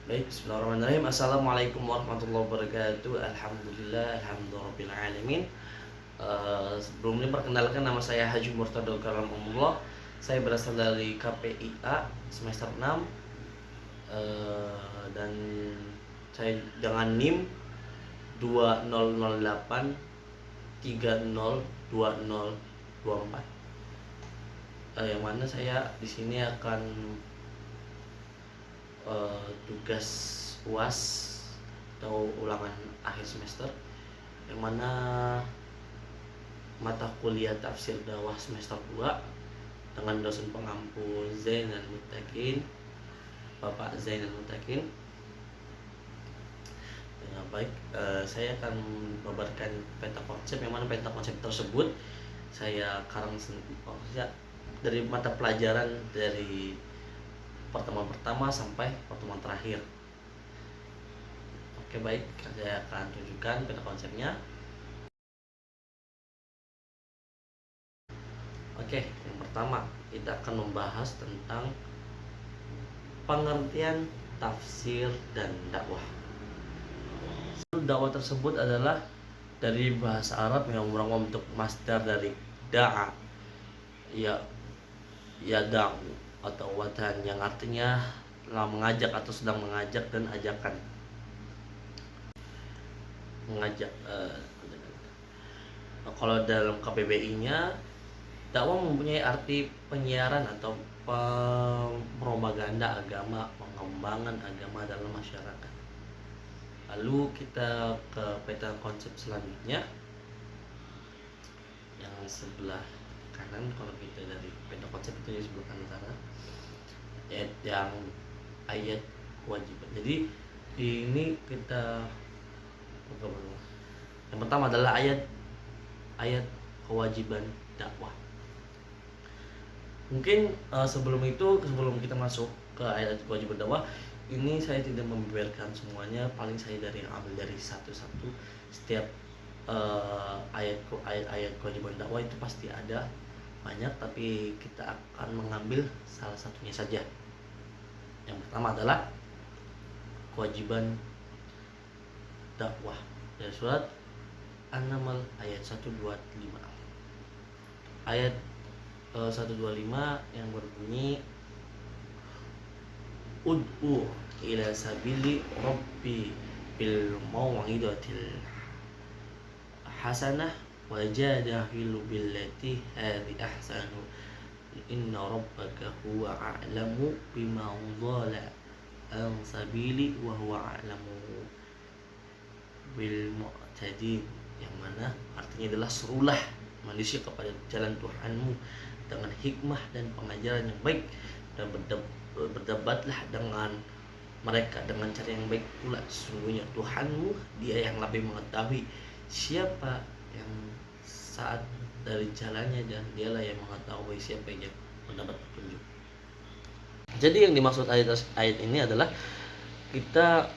Baik, bismillahirrahmanirrahim. Assalamualaikum warahmatullahi wabarakatuh. Alhamdulillah, alhamdulillahirrahmanirrahim. Sebelum ini perkenalkan, nama saya Haji Murtado Kalamullah. Saya berasal dari KPIA semester 6, dan saya dengan NIM 2008 302024. Yang mana saya di sini akan tugas UAS atau ulangan akhir semester, yang mana mata kuliah tafsir dakwah semester 2 dengan dosen pengampu Zainal Mutakin, Bapak Zainal Mutakin. Dengan baik, saya akan membabarkan peta konsep, yang mana peta konsep tersebut saya karang dari mata pelajaran dari pertemuan pertama sampai pertemuan terakhir. Oke, baik, saya akan tunjukkan peta konsepnya. Oke, yang pertama kita akan membahas tentang pengertian tafsir dan dakwah. Dakwah tersebut adalah dari bahasa Arab yang merupakan bentuk masdar dari da'a, ya da'u atau wadan, yang artinya telah mengajak atau sedang mengajak, dan ajakan mengajak. Kalau dalam KBBI-nya, dakwah mempunyai arti penyiaran atau propaganda agama, pengembangan agama dalam masyarakat. Lalu kita ke peta konsep selanjutnya yang sebelah kanan. Kalau kita dari peta konsep itu di sebelah kanan sana, ayat kewajiban. Jadi ini kita yang pertama adalah ayat kewajiban dakwah. Mungkin sebelum kita masuk ke ayat kewajiban dakwah ini, saya tidak membeberkan semuanya, paling saya ambil dari satu-satu. Setiap ayat kewajiban dakwah itu pasti ada banyak, tapi kita akan mengambil salah satunya saja. Yang pertama adalah kewajiban dakwah dari surat An-Naml ayat 125. Ayat 125 yang berbunyi, ud'u ila sabili rabbi bil mau'izatil hasanah wajadahilu billati hadhi ahsanu inna rabbaka huwa a'lamu bima dhalla an sabili wa huwa a'lamu bil mu'tadin, yang mana artinya adalah serulah manusia kepada jalan Tuhanmu dengan hikmah dan pengajaran yang baik, dan berdebatlah dengan mereka dengan cara yang baik pula. Sesungguhnya Tuhanmu dia yang lebih mengetahui siapa yang saat dari jalannya, dan dialah yang mengetahui siapa yang mendapat petunjuk. Jadi yang dimaksud ayat ini adalah kita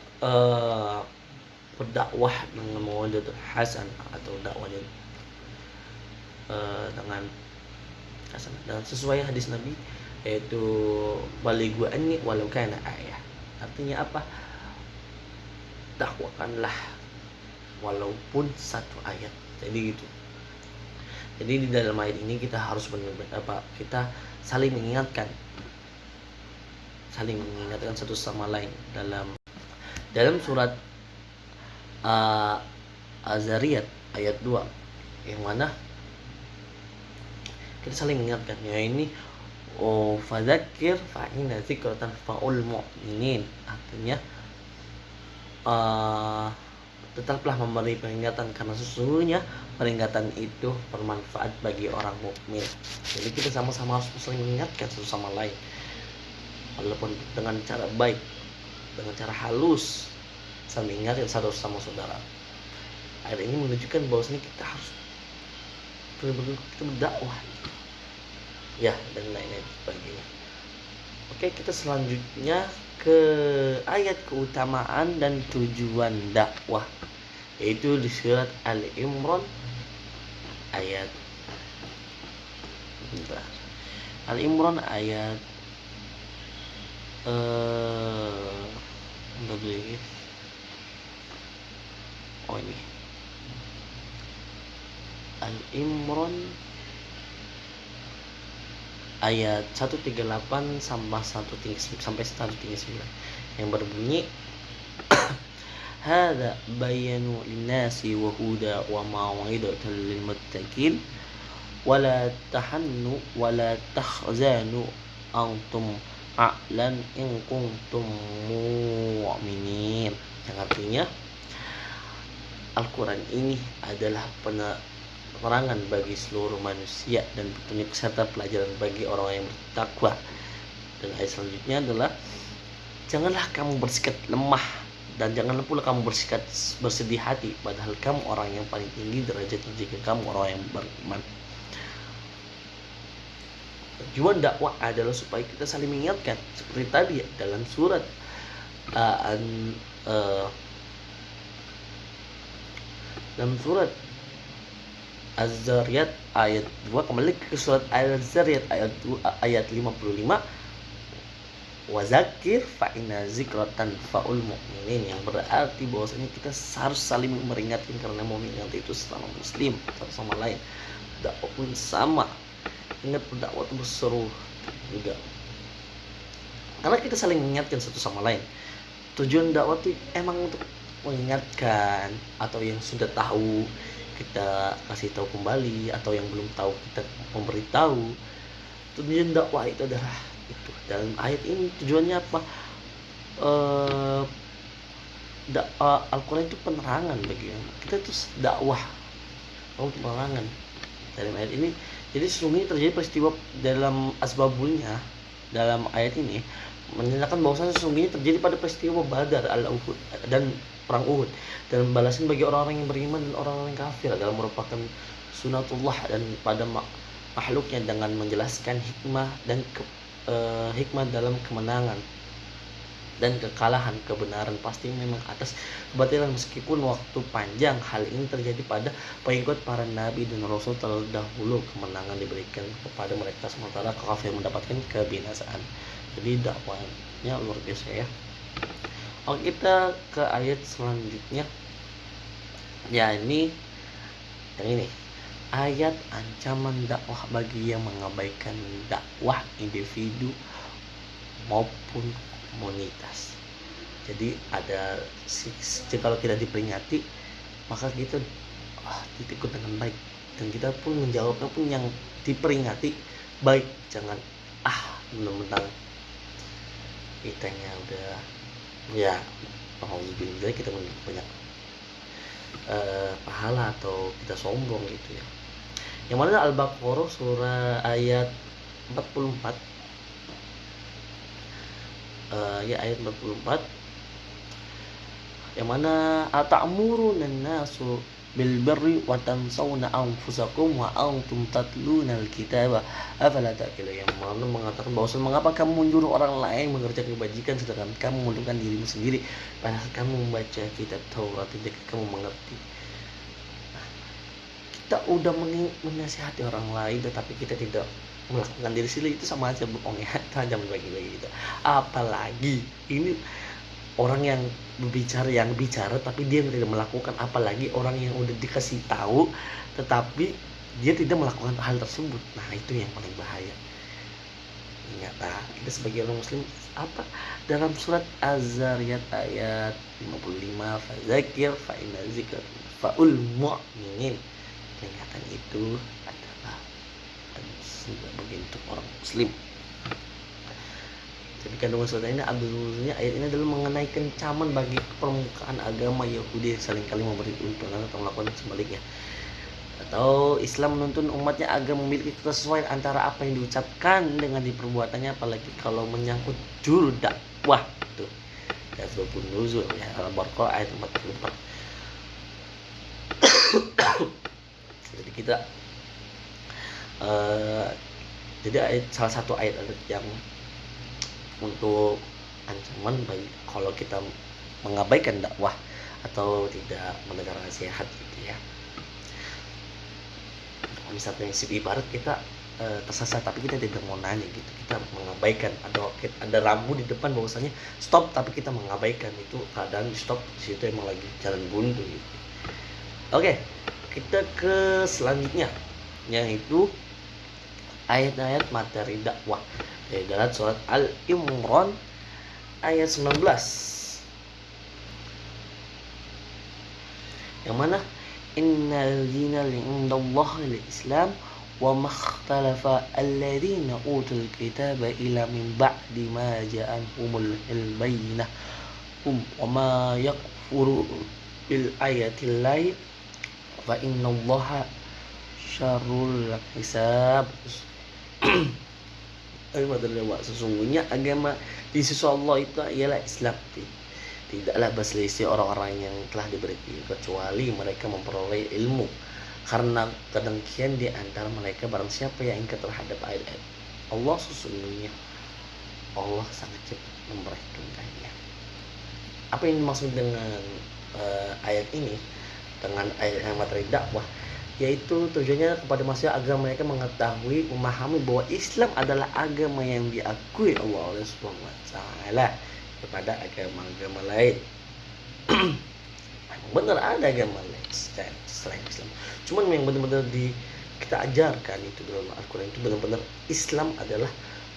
berdakwah dengan mawaddatul hasan, atau dakwah dengan hasan, dan sesuai hadis Nabi, yaitu balighu anni walau kana ayah. Artinya apa? Dakwakanlah walaupun satu ayat. Jadi gitu. Jadi di dalam ayat ini kita harus kita saling mengingatkan satu sama lain. Dalam surat Az-Zariyat ayat 2, yang mana kita saling mengingatkan, ya ini fadzakir fa inna dzikratan faul mu'minin. Artinya tetaplah memberi peringatan, karena sesungguhnya peringatan itu bermanfaat bagi orang mukmin. Jadi kita sama-sama harus saling mengingatkan satu sama lain, walaupun dengan cara baik, dengan cara halus, saling mengingatkan satu sama saudara. Ayat ini menunjukkan bahwasanya kita harus berdakwah, ya, dan lain-lain sebagainya. Oke, kita selanjutnya ke ayat keutamaan dan tujuan dakwah, yaitu di surat Al-Imran ayat dulu. Oh ini Al-Imran ayat 138 sampai 139 yang berbunyi Hadza bayanu linnasi wa huda wa mau'izatan lil muttaqin wala tahannu wala tahzanu antum a'lan in kuntum mu'minin, yang artinya Al-Quran ini adalah penerangan bagi seluruh manusia dan petunjuk serta pelajaran bagi orang yang bertakwa. Dan ayat selanjutnya adalah janganlah kamu bersikap lemah dan janganlah pula kamu bersikap bersedih hati padahal kamu orang yang paling tinggi derajatnya jika kamu orang yang beriman. Tujuan dakwah adalah supaya kita saling mengingatkan seperti tadi ya, dalam surat Az-Zariyat ayat 2, kembali ke surat Az-Zariyat ayat 55, wa zakir fa inna zikratan faul mu'minin, yang berarti bahwasanya kita harus saling memperingatkan karena mukmin itu sama muslim satu sama lain. Dakwah pun sama, ingat berdakwah itu berseru juga karena kita saling mengingatkan satu sama lain. Tujuan dakwah itu emang untuk mengingatkan, atau yang sudah tahu kita kasih tahu kembali, atau yang belum tahu kita memberitahu. Tujuan dakwah itu adalah itu. Dalam ayat ini tujuannya apa? Al-Quran itu penerangan bagi kita, itu dakwah untuk penerangan dalam ayat ini. Jadi sesungguhnya terjadi peristiwa dalam asbabulnya dalam ayat ini menyatakan bahwasanya sesungguhnya terjadi pada peristiwa Badar, Al-Uhud dan perang Uhud, dan balasan bagi orang-orang yang beriman dan orang-orang yang kafir adalah merupakan sunatullah dan pada makhluknya dengan menjelaskan hikmah dan hikmah dalam kemenangan dan kekalahan. Kebenaran pasti memang atas kebatilan meskipun waktu panjang. Hal ini terjadi pada pengikut para nabi dan rasul terdahulu. Kemenangan diberikan kepada mereka sementara kafir mendapatkan kebinasaan. Jadi dakwahnya luar biasa ya. Oke, kita ke ayat selanjutnya. Ya, ini yang ini. Ayat ancaman dakwah bagi yang mengabaikan dakwah individu maupun komunitas. Jadi ada kalau tidak diperingati maka kita ditegur dengan baik, dan kita pun menjawabnya pun yang diperingati baik. Jangan mentang-mentang kitanya udah ya alhamdulillah kita banyak pahala atau kita sombong gitu ya. Yang mana Al-Baqarah surah ayat 44 ayat 44, yang mana ata'muruna an-nasu bil birri wa tansawna anfusakum wa antum tatluna al-kitaba afala ta'qilun, yang mana mengatakan bahwa mengapa kamu menyuruh orang lain mengerjakan kebajikan sedangkan kamu melupakan dirimu sendiri padahal kamu membaca kitab Taurat tidak kamu mengerti. Kita udah menasihati orang lain tetapi kita tidak melakukan diri sendiri, itu sama aja bohong ya, itu hanya bagi-bagi gitu. Apalagi ini orang yang bicara tapi dia tidak melakukan, apalagi orang yang udah dikasih tahu tetapi dia tidak melakukan hal tersebut. Nah, itu yang paling bahaya. Ingat, kita sebagai orang muslim dalam surat Az-Zariyat ayat 55, fadzakir fa inna zikra faul mu'minin, peringatan itu adalah bagi untuk orang muslim. Jadi kandungan surat ini ayat ini adalah mengenai kencaman bagi permukaan agama Yahudi yang saling kali memberi untungan atau melakukan sebaliknya, atau Islam menuntun umatnya agar memiliki kesesuaian antara apa yang diucapkan dengan diperbuatannya, apalagi kalau menyangkut juru dakwah itu. Dan sebab nuzul ya, Al-Baqarah ayat 44. Jadi kita jadi salah satu ayat yang untuk ancaman bagi kalau kita mengabaikan dakwah atau tidak mendengar nasihat gitu ya. Misalnya prinsip ibarat kita tersesat, tapi kita tidak mau nanya gitu, kita mengabaikan. Ada rambu di depan bahwasanya stop, tapi kita mengabaikan itu, keadaan di stop di situ emang lagi jalan buntu gitu. Oke, kita ke selanjutnya, yaitu ayat-ayat materi dakwah dalam surat Al-Imran ayat 19, yang mana innal dina indallahi al-islam wa makhtalafa alladhina utul kitaba ila min ba'di ma ja'ahumul bayyinah wa ma yakfuru bil ayatillahi fa innallaha syarrul hisab. Sesungguhnya agama di sisi Allah itu ialah Islam. Tidaklah berselisih orang-orang yang telah diberi, kecuali mereka memperoleh ilmu, karena kedengkian di antara mereka barang siapa yang ingkar terhadap ayat-ayat Allah. Sesungguhnya Allah sangat cepat memberikan hidayah. Apa yang dimaksud dengan ayat ini, dengan ayat materi dakwah, yaitu tujuannya kepada manusia agar mereka mengetahui, memahami bahwa Islam adalah agama yang diakui Allah oleh Subhanahu wa taala kepada agama-agama lain. Benar ada agama lain selain Islam, cuman yang benar-benar kita ajarkan itu dalam Al-Quran itu benar-benar Islam adalah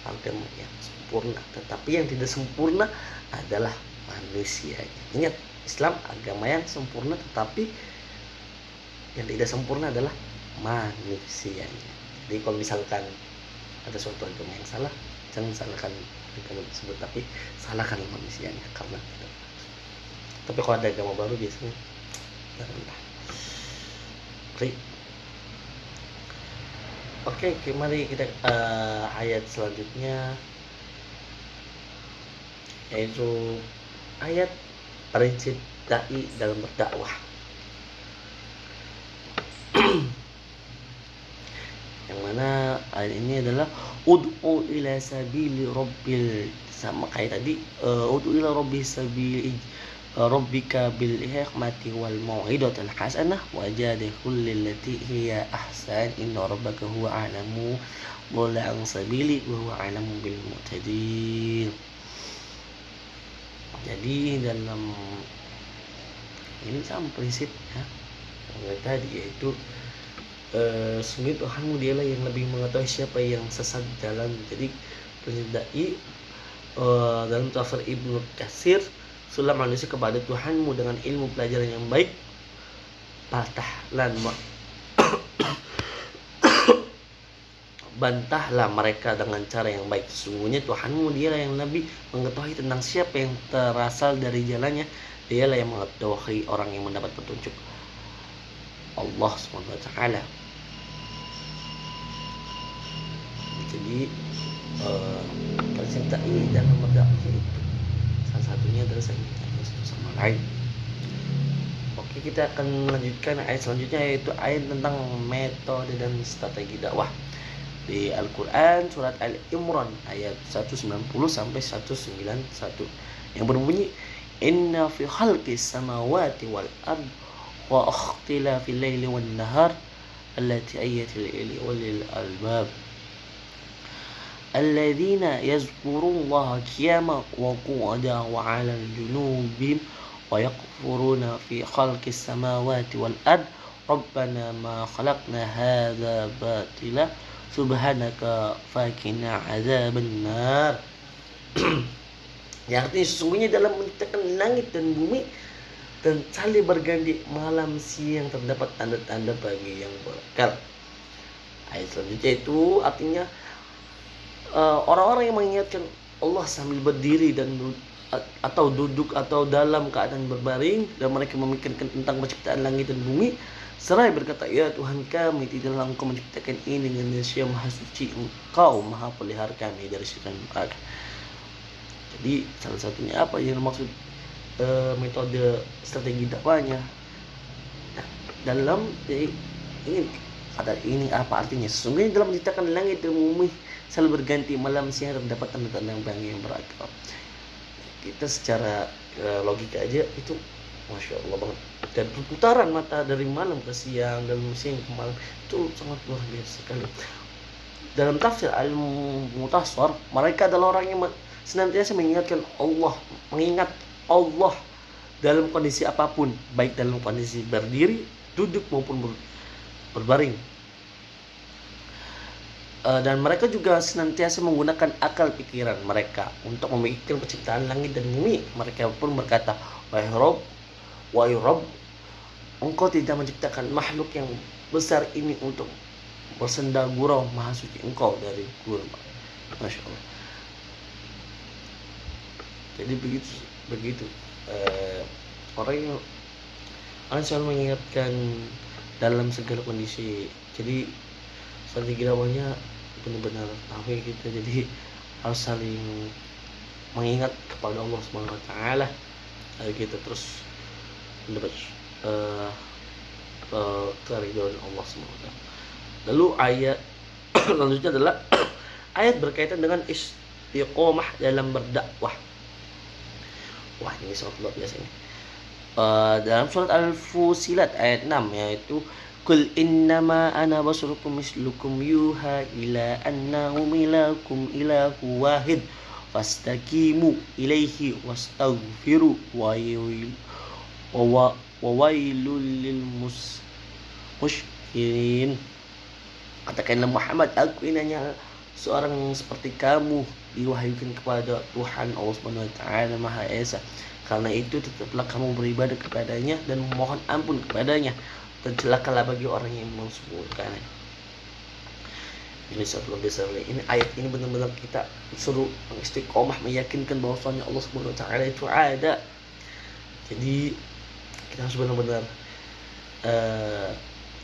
agama yang sempurna, tetapi yang tidak sempurna adalah manusianya. Ingat, Islam agama yang sempurna, tetapi yang tidak sempurna adalah manusianya. Jadi kalau misalkan ada suatu agama yang salah, jangan salahkan agama tersebut, tapi salahkan manusianya, karena itu. Tapi kalau ada agama baru biasanya janganlah. Oke, mari kita ayat selanjutnya, yaitu ayat prinsip dai dalam berdakwah. Yang mana ayat ini adalah ud'u ila sabili rabbil, sama kayak tadi, ud'u ila rabbi sabili rabbika bil hikmati wal mau'izatil hasanah wajadilhum lillati hiya ahsan inna rabbaka huwa a'lamu dhalla an sabili wa huwa a'lamu bil mu'tadin. Jadi dalam ini sama prinsipnya yang tadi, yaitu sungguh Tuhanmu dialah yang lebih mengetahui siapa yang sesat jalan. Jadi prinsip dai dalam tafsir Ibnu Katsir, sulah manusia kepada Tuhanmu dengan ilmu pelajaran yang baik, bantahlah mereka dengan cara yang baik. Sesungguhnya Tuhanmu dialah yang lebih mengetahui tentang siapa yang terasal dari jalannya, dialah yang mengetahui orang yang mendapat petunjuk, Allah Subhanahu wa taala. Jadi prinsip dai dalam berdakwah itu salah satunya adalah saling mencintai satu sama lain. Oke, kita akan melanjutkan ayat selanjutnya, yaitu ayat tentang metode dan strategi dakwah di Al-Quran surat Al-Imran ayat 190 sampai 191, yang berbunyi inna fi khalqis samawati wal ard wa ikhtilafil laili wan nahar allati ayatil lil albab alladzina yazkurullaha qiyaman wa qu'udan wa 'alal junubihim wa yakfuruna fi khalqis samawati wal ard rabbana ma khalaqna hadza batila subhanaka faqina 'adzabannar. Yang artinya sesungguhnya dalam menciptakan langit dan bumi dan saling berganti malam siang terdapat tanda-tanda bagi yang berakal. Ayat selanjutnya itu artinya orang-orang yang mengingatkan Allah sambil berdiri dan atau duduk atau dalam keadaan berbaring, dan mereka memikirkan tentang penciptaan langit dan bumi, seraya berkata, ya Tuhan kami, tidaklah Engkau menciptakan ini dengan Maha Maha Suci, Engkau Maha Pelihara kami dari syaitan neraka. Jadi salah satunya apa yang maksud metode strategi dakwahnya. Nah, dalam ini apa artinya? Sesungguhnya dalam menciptakan langit dan bumi selalu berganti malam siang terdapat tanda-tanda yang berakal. Kita secara logika aja itu masya Allah banget. Dan perputaran mata dari malam ke siang dan siang ke malam itu sangat luar biasa sekali. dalam tafsir Al-Mutasar, mereka adalah orang yang senantiasa mengingat Allah dalam kondisi apapun, baik dalam kondisi berdiri, duduk maupun berbaring. Dan mereka juga senantiasa menggunakan akal pikiran mereka untuk memikirkan penciptaan langit dan bumi. Mereka pun berkata, wahai Rabb, Engkau tidak menciptakan makhluk yang besar ini untuk bersenda gurau. Maha suci Engkau dari gurau. Masya Allah. Jadi begitu orang selalu mengingatkan dalam segala kondisi. Jadi strategi dakwahnya benar-benar tauhid kita, jadi harus saling mengingat kepada Allah Subhanahu wa taala agar kita terus mendapat keridhaan Allah Subhanahu wa taala. Lalu ayat selanjutnya adalah ayat berkaitan dengan istiqomah dalam berdakwah. Wah, ini sangat luar biasa ini. Dalam surat Al-Fusilat ayat 6, yaitu Qul innama ana basyarukum mislukum yuha ila annahu ilakum ilahu wahid fastaqimu ilaihi wastaghfiru wa wailul lil musyrikin. Katakanlah Muhammad, aku ini hanya seorang seperti kamu, diwahyukan kepada Tuhan Allah Subhanahu wa taala Maha Esa. Karena itu tetaplah kamu beribadah kepadanya dan memohon ampun kepadanya, dan celakalah bagi orang yang mensembunyikannya. Ini satu besar. Ini ayat ini benar-benar kita suruh istiqomah, meyakinkan bahwasanya Allah Subhanahu wa taala itu ada. Jadi kita harus benar-benar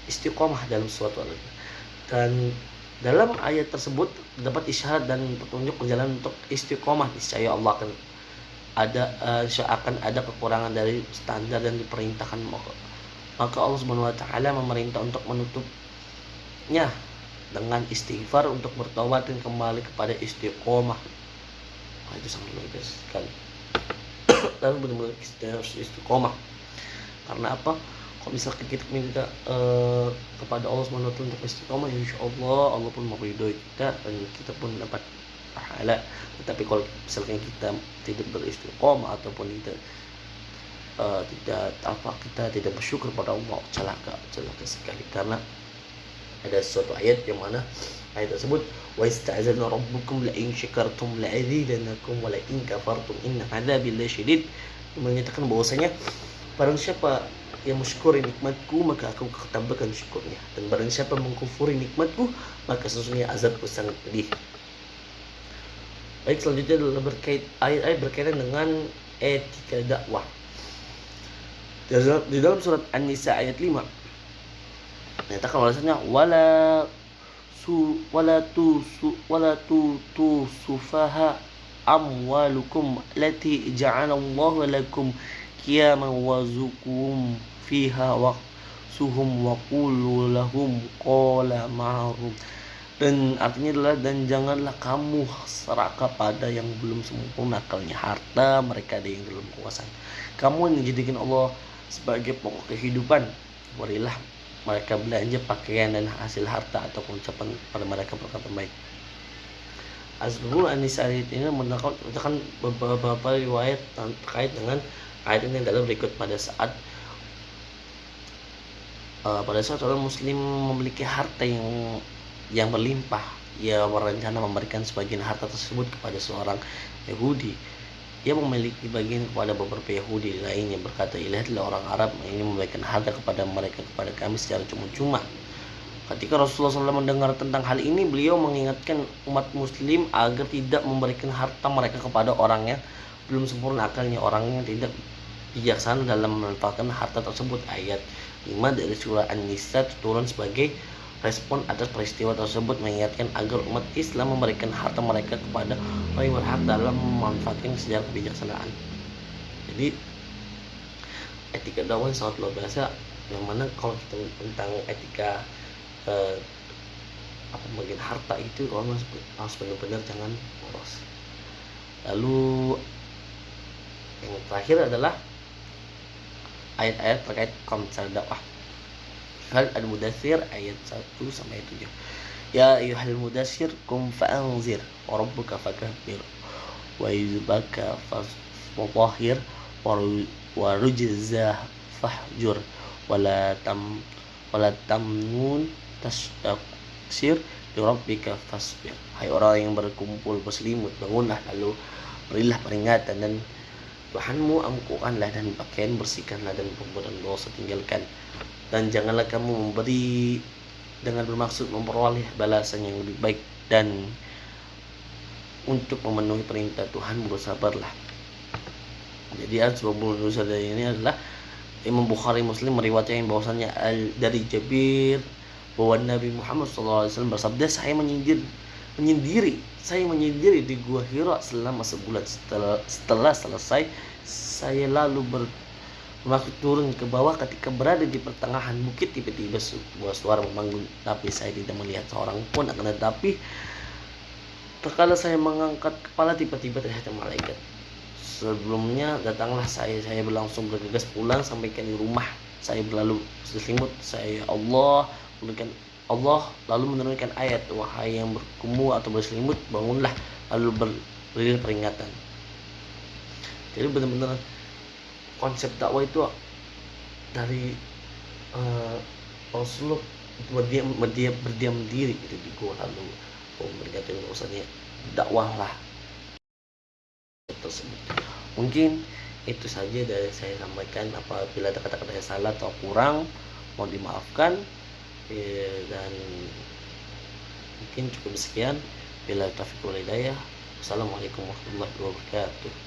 istiqomah dalam suatu hal. Dan dalam ayat tersebut dapat isyarat dan petunjuk jalan untuk istiqomah. Niscaya Allah akan ada kekurangan dari standar dan diperintahkan, maka Allah Subhanahu wa taala memerintah untuk menutupnya dengan istighfar, untuk bertobat dan kembali kepada istiqomah. Itu sangat luar biasa sekali. Lalu benar-benar kita harus istiqomah. Karena apa? Kalau misalkan kita minta kepada Allah Subhanahu wa taala untuk istiqomah, insyaallah Allah pun meridhoi kita dan kita pun dapat pahala. Tetapi kalau misalkan kita tidak beristiqomah ataupun kita tidak bersyukur pada Allah, celaka sekali. Karena ada suatu ayat yang mana ayat tersebut, wa ista'zana rabbukum la in syakartum la azidannakum wa la in kafartum inna adzabi lasyadid, menyatakan bahwasanya barang siapa yang mensyukuri nikmatku maka aku tambahkan syukurnya, dan barang siapa mengkufuri nikmatku maka sesungguhnya azabku sangat pedih. Baik, selanjutnya adalah ayat-ayat berkaitan dengan etika dakwah. Di dalam surat An-Nisa ayat 5 menyatakan bahwasanya wala sufaha amwalukum lati ja'alallahu lakum qiyaman wazukum fiha waqsuhum wa qulu lahum qawla ma'ruf. Dan artinya adalah, dan janganlah kamu serakah pada yang belum sempurna akalnya, harta mereka ada yang dalam kekuasaan. Kamu yang dijadikan Allah sebagai pokok kehidupan, berilah mereka belanja pakaian dan hasil harta ataupun ucapan pada mereka perkataan baik. Azrul An-Nisa ayat ini menunjukkan beberapa riwayat terkait dengan ayat ini dalam berikut. Pada saat orang muslim memiliki harta yang berlimpah, ia berencana memberikan sebagian harta tersebut kepada seorang Yahudi. Ia memiliki bagian kepada beberapa Yahudi lainnya, berkata, lihatlah orang Arab ini memberikan harta kepada kami secara cuma-cuma. Ketika Rasulullah SAW mendengar tentang hal ini, beliau mengingatkan umat muslim agar tidak memberikan harta mereka kepada orang yang belum sempurna akalnya, orang yang tidak bijaksana dalam memanfaatkan harta tersebut. Ayat 5 dari surah An-Nisa turun sebagai respon atas peristiwa tersebut, mengingatkan agar umat Islam memberikan harta mereka kepada orang yang berhak dalam memanfaatkan secara kebijaksanaan. Jadi etika dakwah sangat luar biasa, yang mana kalau kita tentang etika bagian harta itu orang harus benar-benar jangan boros. Lalu yang terakhir adalah ayat-ayat terkait konsep dakwah. Al-Mudaththir ayat 1-7. Ya ayyuhal mudassir qum fa'anzir wa rabbuka fakabbir wa yuzbaka fatahhir wa rujza fahjur wala tamnun tastaksir li rabbika fasbir. Hai orang yang berkumpul berselimut, bangunlah lalu berilah peringatan, dan Tuhanmu ampunkanlah dan pakaian bersihkanlah, dan perbuatan dosa tinggalkan, dan janganlah kamu memberi dengan bermaksud memperoleh balasan yang lebih baik, dan untuk memenuhi perintah Tuhan bersabarlah. Jadi asbabun nuzul dari ini adalah Imam Bukhari Muslim meriwayatkan bahwasanya dari Jabir bahwa Nabi Muhammad SAW bersabda, saya menyendiri di Gua Hira selama sebulan. Setelah selesai, saya lalu bermaksud turun ke bawah. Ketika berada di pertengahan bukit, tiba-tiba sebuah suara memanggil, tapi saya tidak melihat seorang pun. Akan tetapi terkala saya mengangkat kepala, tiba-tiba terlihat malaikat. Sebelumnya datanglah saya berlangsung bergegas pulang, sampaikan di rumah. Saya berlalu berselimut, saya Allah lalu menurunkan ayat, wahai yang berkumur atau berselimut, bangunlah, lalu beri peringatan. Jadi benar-benar konsep dakwah itu dari Rasulullah berdiam diri gitu di gua, lalu memberikan bahwasanya dakwahlah tersebut. Mungkin itu saja dari saya sampaikan. Apabila ada kata-kata yang salah atau kurang, mohon dimaafkan. Dan mungkin cukup sekian. Bila taufiq wal hidayah. Wassalamualaikum warahmatullahi wabarakatuh.